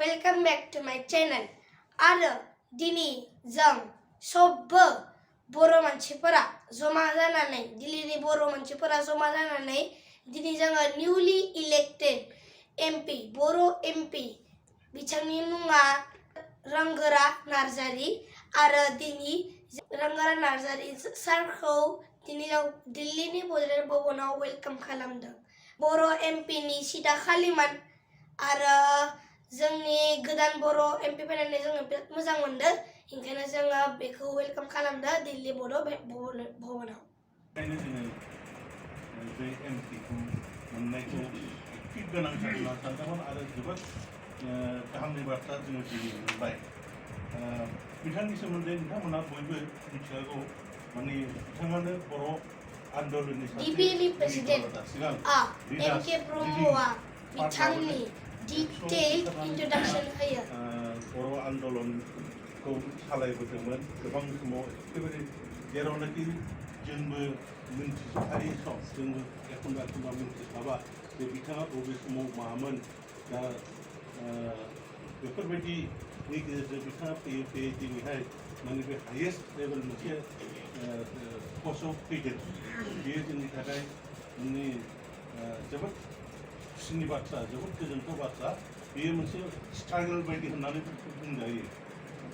welcome back to my channel. आरो दिनै जों सबबो बर' मानसिफोरा जमा जानानै दिल्लीनि बर' मानसिफोरा जमा जानानै दिनै जोङो newly elected MP बर' MP बिथांनि मुङा रंगोरा नार्जारी आरो दिनै रंगोरा नार्जारी सारखौ दिनै जों दिल्लीनि बड'लेण्ड भवनाव वेलकाम खालामदों। बर' MP नि सिदा खालिमोन आरो जोंनि गोदान बर' MP फैनानै जोङो बिराद मोजां मोनदों। ओंखायनो जोङो बेखौ वेलकाम खालामदों दिल्ली बर' भवनाव। बे MP खौ मोननायखौ थिग गोनांथार होनना सानदोंमोन आरो जोबोद गाहामनि बाथ्रा जोङो दिनै मोनबाय। बिथांनि सोमोन्दै नोंथांमोना बयबो मिथिखागौ माने बिथाङानो बर' आन्दलननि DPLI प्रेसिडेन्ट MK ब्रह्मआ बिथांनि डिटेल इंट्रोडक्शन होयो। बर' आन्दलनखौ सालायबोदोंमोन गोबां समाव एखेबारे जेरावनाखि जोंबो मिन्थिहायै सम जोंबो एखनबा मिन्थिस्लाबा जे बिथाङा बबे समाव मामोन दा बेफोरबायदिनि गेजेरजों बिथाङा फैयै फैयै दिनैहाय माने बे हायेस्ट लेभेल मोनसे पस्टआव फैदों। बेयो जोंनि थाखाय माने जोबोद खुसिनि बाथ्रा, जोबोद गोजोनथाव बाथ्रा। बेयो मोनसे स्ट्रागल बायदि होननानै बुंजायो।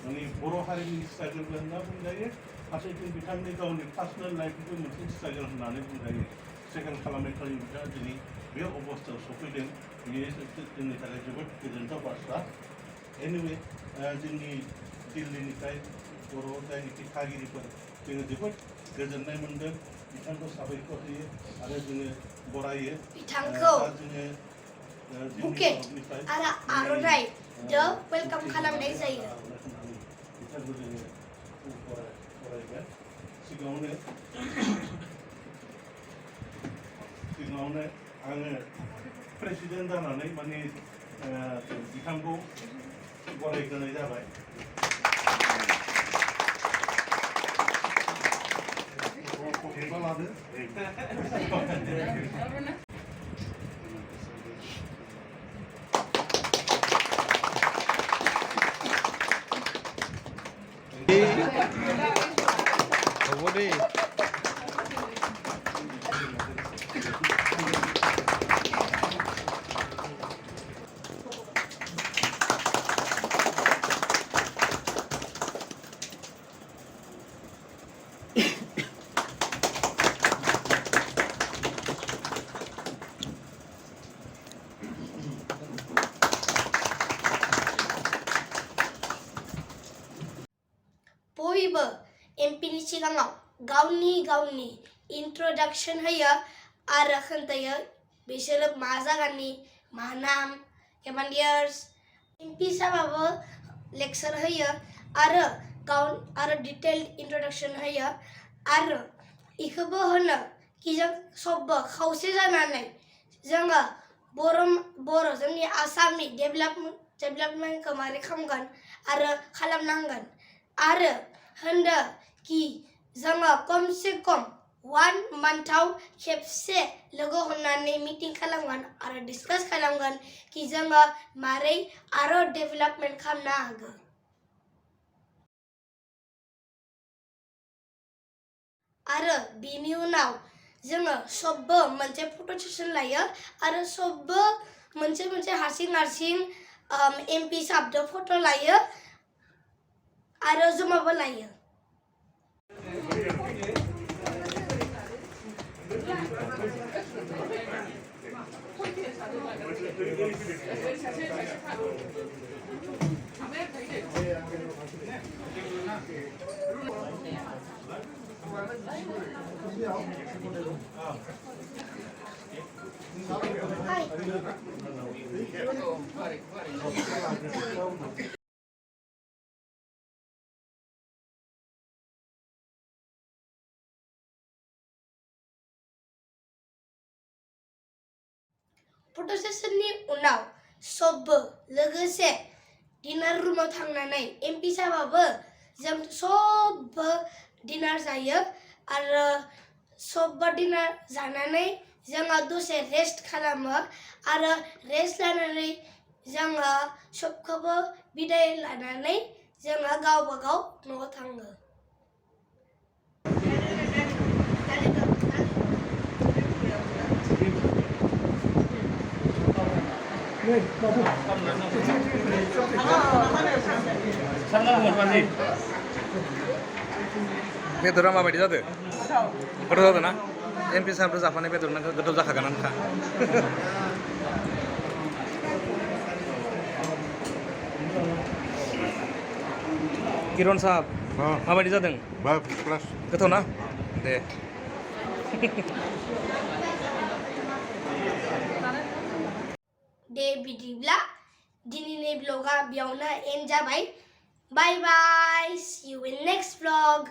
माने बर' हारिनि स्ट्रागलबो होनना बुंजायो। फारसेथिं बिथांनि गावनि पार्सनेल लाइफनिबो मोनसे स्ट्रागल होननानै बुंजायो। स्ट्रागल खालामै खालामै बिथाङा दिनै बे अबस्थायाव सफैदों। बेयो जोंनि थाखाय जोबोद गोजोनथाव बाथ्रा। एनिवे जोंनि दिल्लीनिफ्राय बर' जायनोखि थागिरिफोर जोङो जोबोद गोजोननाय मोनदों। बिथांखौ साबायखर होयो आरो जोङो बरायो। बिथांखौ जोङो बुकेट आरो आर'नाइ दो वेलकाम खालामनाय जायो। बिथांखौ जोङो बरायगोन। सिगाङावनो आङो प्रेसिडेन्ट जानानै माने बिथांखौ बरायग्रोनाय जाबाय। बयबो एमपिनि सिगाङाव गावनि इंट्रोडक्शन होयो आरो खोन्थायो बिसोरो मा जायगानि मा नाम केमान इयार्स। एमपि साबाबो लेक्चार होयो आरो डिटेल इंट्रोडक्शन होयो आरो इखौबो होनो कि जों सबबो खौसे जानानै जोङो बर' जोंनि आसामनि डेभेलपमेन्टखौ मारै खालामगोन आरो खालामनांगोन आरो होनदो कि जोङो कमसे कम 1 मान्थआव खेबसे लोगो हमनानै मिटिं खालामगोन आरो डिसकास खालामगोन कि जोङो मारै आरो डेभेलपमेन्ट खालामनो हागोन। आरो बिनि उनाव जोङो सबबो मोनसे फट' सेसन लायो आरो सबबो मोनसे हारसिं एमपि साबदो फट' लायो आरो जमाबो लायो। फट' सेसननि उनाव सबबो लोगोसे डिनार रुमाव थांनानै एमपि साबाबो जों सबबो डिनार जायो आरो सबबो डिनार जानानै जोङो दसे रेस्ट खालामो आरो रेस्ट लानानै जोङो सबखौबो बिदाय लानानै जोङो गावबा गाव न'आव थाङो बेदरा माबायदि जादों गोथाव जादों ना MP साहबजों जाफानाय बेदर गोथाव जाखागोनानोखा किरण साहब माबायदि जादों गोथाव ना दे दे बिदिब्ला दिनैनि ब्लगा बेयावनो एन्ड जाबाय बाय बाय see you in next vlog